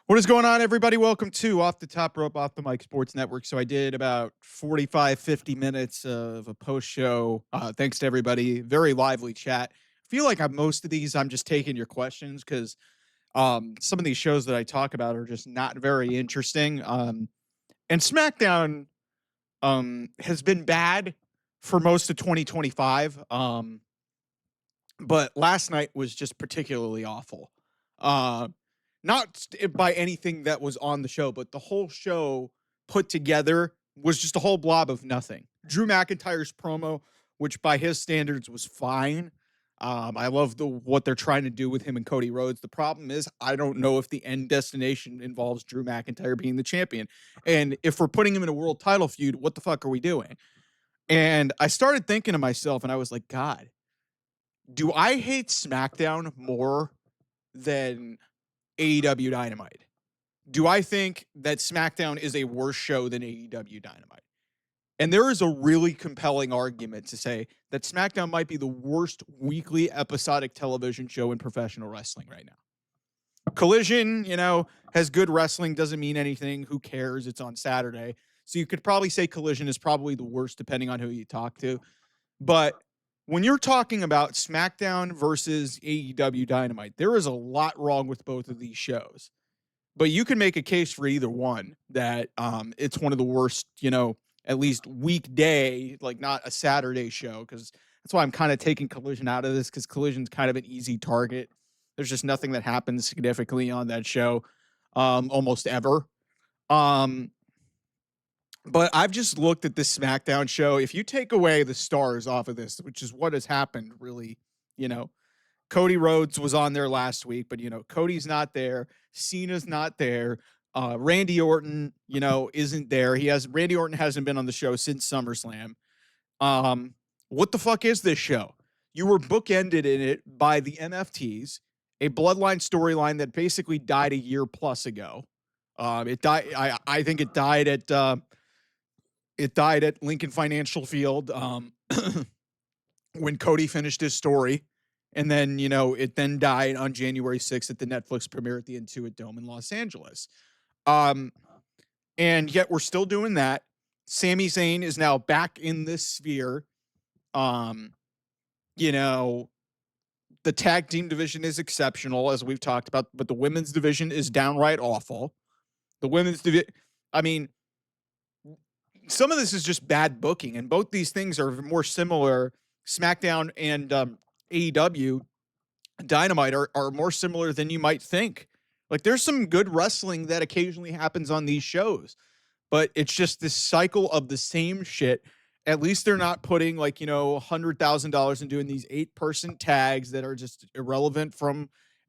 What is going on, everybody? Welcome to Off the Top Rope, Off the Mic Sports Network. So I did about 45, 50 minutes of a post show. Thanks to everybody. Very lively chat. I feel like most of these, I'm just taking your questions because some of these shows that I talk about are just not very interesting. And SmackDown has been bad for most of 2025. But last night was just particularly awful. Uh, Not by anything that was on the show, but the whole show put together was just a whole blob of nothing. Drew McIntyre's promo, which by his standards was fine. I love what they're trying to do with him and Cody Rhodes. The problem is, I don't know if the end destination involves Drew McIntyre being the champion. And if we're putting him in a world title feud, what the fuck are we doing? And I started thinking to myself, and I was like, God, do I hate SmackDown more than AEW Dynamite? Do I think that SmackDown is a worse show than AEW Dynamite? And there is a really compelling argument to say that SmackDown might be the worst weekly episodic television show in professional wrestling right now. Collision, has good wrestling, doesn't mean anything. Who cares? It's on Saturday. So you could probably say Collision is probably the worst depending on who you talk to. But when you're talking about SmackDown versus AEW Dynamite, there is a lot wrong with both of these shows. But you can make a case for either one that it's one of the worst, at least weekday, like not a Saturday show, because that's why I'm kind of taking Collision out of this, because Collision's kind of an easy target. There's just nothing that happens significantly on that show almost ever. But I've just looked at this SmackDown show. If you take away the stars off of this, which is what has happened, really, Cody Rhodes was on there last week, but Cody's not there. Cena's not there. Randy Orton, isn't there. Randy Orton hasn't been on the show since SummerSlam. What the fuck is this show? You were bookended in it by the MFTs, a bloodline storyline that basically died a year plus ago. It died. I think it died at. It died at Lincoln Financial Field when Cody finished his story. And then, it then died on January 6th at the Netflix premiere at the Intuit Dome in Los Angeles. And yet we're still doing that. Sami Zayn is now back in this sphere. The tag team division is exceptional, as we've talked about, but the women's division is downright awful. The women's division, some of this is just bad booking, and both these things are more similar. SmackDown and AEW Dynamite are more similar than you might think. Like, there's some good wrestling that occasionally happens on these shows, but it's just this cycle of the same shit. At least they're not putting $100,000 and doing these 8-person tags that are just irrelevant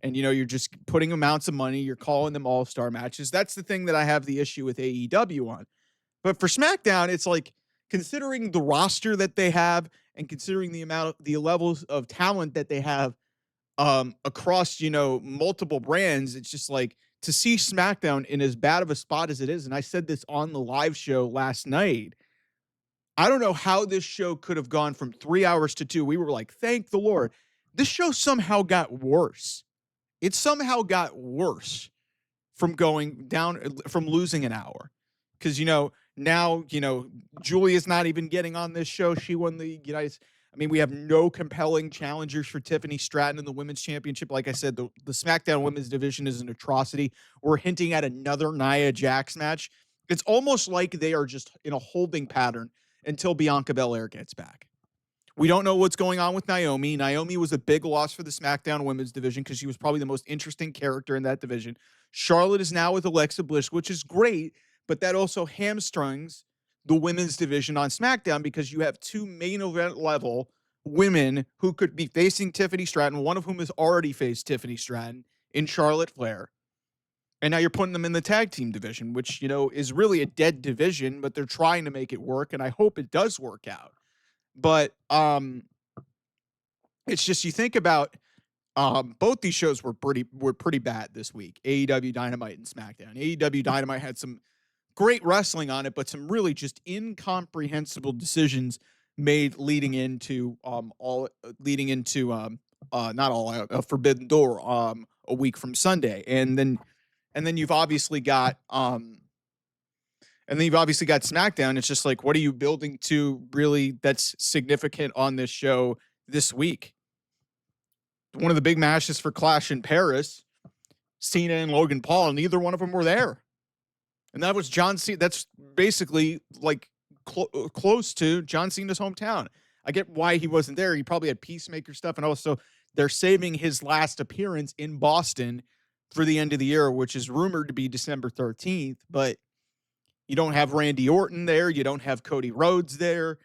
and you're just putting amounts of money. You're calling them all-star matches. That's the thing that I have the issue with AEW on. But for SmackDown, it's like, considering the roster that they have and considering the levels of talent that they have across, multiple brands, it's just like, to see SmackDown in as bad of a spot as it is. And I said this on the live show last night. I don't know how this show could have gone from 3 hours to 2. We were like, thank the Lord. This show somehow got worse. It somehow got worse from going down, from losing an hour. Because, now, Julia's not even getting on this show. She won the United. We have no compelling challengers for Tiffany Stratton in the women's championship. Like I said, the SmackDown women's division is an atrocity. We're hinting at another Nia Jax match. It's almost like they are just in a holding pattern until Bianca Belair gets back. We don't know what's going on with Naomi. Naomi was a big loss for the SmackDown women's division because she was probably the most interesting character in that division. Charlotte is now with Alexa Bliss, which is great, but that also hamstrings the women's division on SmackDown because you have 2 main event level women who could be facing Tiffany Stratton, one of whom has already faced Tiffany Stratton in Charlotte Flair. And now you're putting them in the tag team division, which, is really a dead division, but they're trying to make it work, and I hope it does work out. But it's just, you think about both these shows were pretty bad this week, AEW Dynamite and SmackDown. AEW Dynamite had some great wrestling on it, but some really just incomprehensible decisions made leading into Forbidden Door a week from Sunday. And then And then you've obviously got SmackDown. It's just like, what are you building to really that's significant on this show this week? One of the big matches for Clash in Paris, Cena and Logan Paul, and neither one of them were there. And that was John Cena. That's basically like close to John Cena's hometown. I get why he wasn't there. He probably had Peacemaker stuff. And also, they're saving his last appearance in Boston for the end of the year, which is rumored to be December 13th. But you don't have Randy Orton there. You don't have Cody Rhodes there.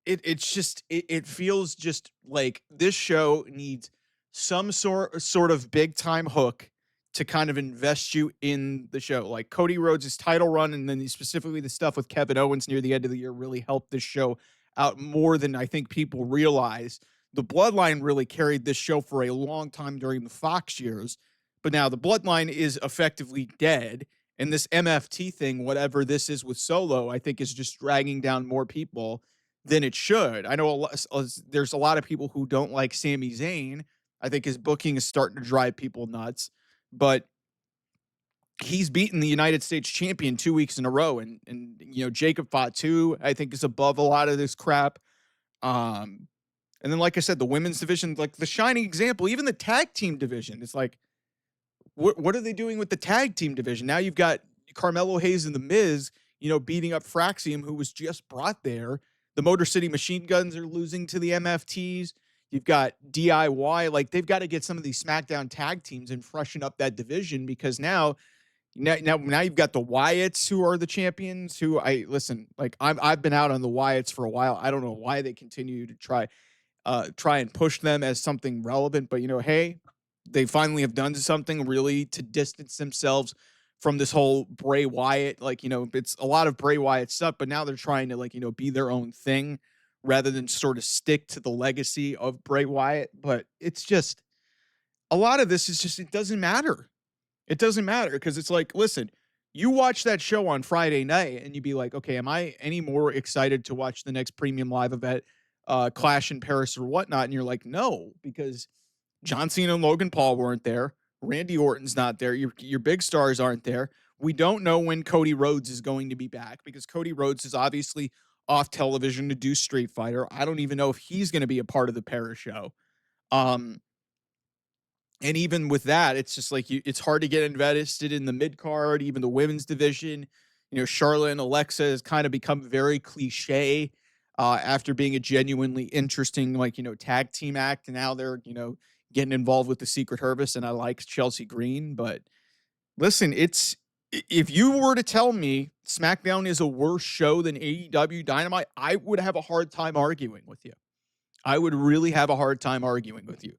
It feels just like this show needs some sort of big time hook to kind of invest you in the show. Like Cody Rhodes' title run, and then specifically the stuff with Kevin Owens near the end of the year really helped this show out more than I think people realize. The Bloodline really carried this show for a long time during the Fox years, but now the Bloodline is effectively dead. And this MFT thing, whatever this is with Solo, I think is just dragging down more people than it should. I know there's a lot of people who don't like Sami Zayn. I think his booking is starting to drive people nuts, but he's beaten the United States champion 2 weeks in a row. And Jacob Fatu, I think, is above a lot of this crap. And then, like I said, the women's division, like the shining example, even the tag team division, it's like, what are they doing with the tag team division? Now you've got Carmelo Hayes and The Miz, beating up Fraxium, who was just brought there. The Motor City Machine Guns are losing to the MFTs. You've got DIY. Like, they've got to get some of these SmackDown tag teams and freshen up that division, because now you've got the Wyatts, who are the champions, who I've been out on the Wyatts for a while. I don't know why they continue to try and push them as something relevant, but hey, they finally have done something really to distance themselves from this whole Bray Wyatt. It's a lot of Bray Wyatt stuff, but now they're trying to be their own thing rather than sort of stick to the legacy of Bray Wyatt. But it's just, a lot of this is just, it doesn't matter. It doesn't matter, because it's like, listen, you watch that show on Friday night and you'd be like, okay, am I any more excited to watch the next premium live event, Clash in Paris or whatnot? And you're like, no, because John Cena and Logan Paul weren't there. Randy Orton's not there. Your big stars aren't there. We don't know when Cody Rhodes is going to be back, because Cody Rhodes is obviously off television to do Street Fighter. I don't even know if he's going to be a part of the Paris show. And even with that, it's just like it's hard to get invested in the mid card, even the women's division. Charlotte and Alexa has kind of become very cliche after being a genuinely interesting, tag team act. And now they're, getting involved with the Secret Service, and I like Chelsea Green. But listen, if you were to tell me SmackDown is a worse show than AEW Dynamite, I would have a hard time arguing with you. I would really have a hard time arguing with you.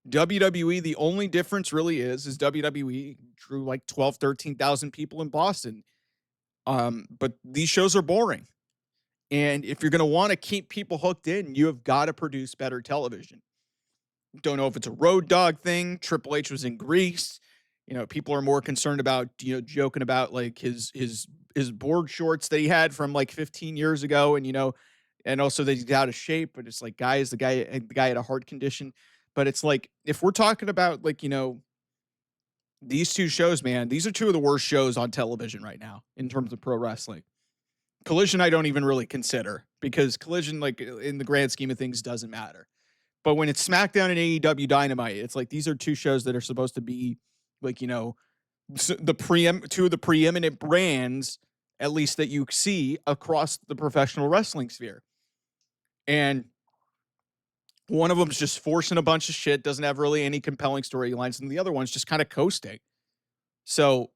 WWE, the only difference really is WWE drew like 12, 13,000 people in Boston. But these shows are boring. And if you're going to want to keep people hooked in, you have got to produce better television. Don't know if it's a Road Dogg thing. Triple H was in Greece. People are more concerned about, joking about like his board shorts that he had from like 15 years ago. And also that he's out of shape, but it's like, the guy had a heart condition. But it's like, if we're talking about these two shows, man, these are two of the worst shows on television right now in terms of pro wrestling. Collision, I don't even really consider, because Collision, in the grand scheme of things, doesn't matter. But when it's SmackDown and AEW Dynamite, it's like, these are two shows that are supposed to be two of the preeminent brands, at least that you see across the professional wrestling sphere. And one of them's just forcing a bunch of shit, doesn't have really any compelling storylines, and the other one's just kind of coasting. So,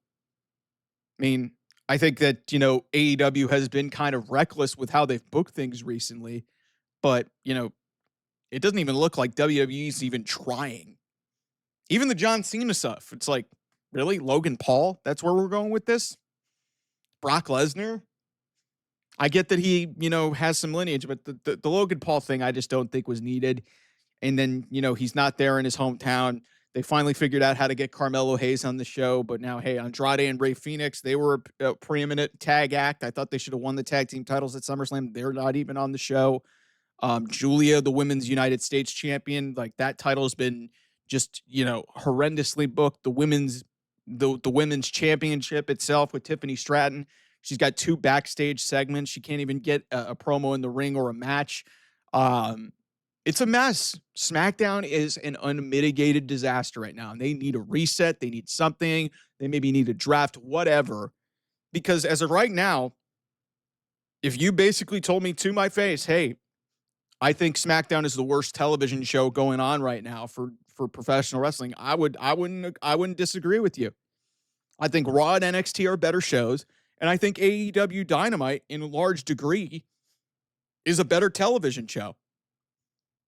I mean, I think that, AEW has been kind of reckless with how they've booked things recently, but, it doesn't even look like WWE's even trying. Even the John Cena stuff, it's like, really? Logan Paul? That's where we're going with this? Brock Lesnar? I get that he, has some lineage, but the Logan Paul thing I just don't think was needed. And then, he's not there in his hometown. They finally figured out how to get Carmelo Hayes on the show, but now, hey, Andrade and Rey Fenix, they were a preeminent tag act. I thought they should have won the tag team titles at SummerSlam. They're not even on the show. Julia, the women's United States champion, like that title has been just, horrendously booked. The women's the women's championship itself with Tiffany Stratton. She's got 2 backstage segments. She can't even get a promo in the ring or a match. Um, it's a mess. SmackDown is an unmitigated disaster right now, and they need a reset. They need something. They maybe need a draft, whatever. Because as of right now, if you basically told me to my face, hey, I think SmackDown is the worst television show going on right now for professional wrestling, I wouldn't disagree with you. I think Raw and NXT are better shows, and I think AEW Dynamite, in a large degree, is a better television show.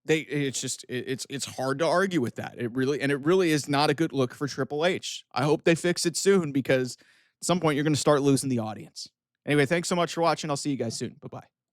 It's hard to argue with that. It really is not a good look for Triple H. I hope they fix it soon, because at some point you're going to start losing the audience. Anyway, thanks so much for watching. I'll see you guys soon. Bye-bye.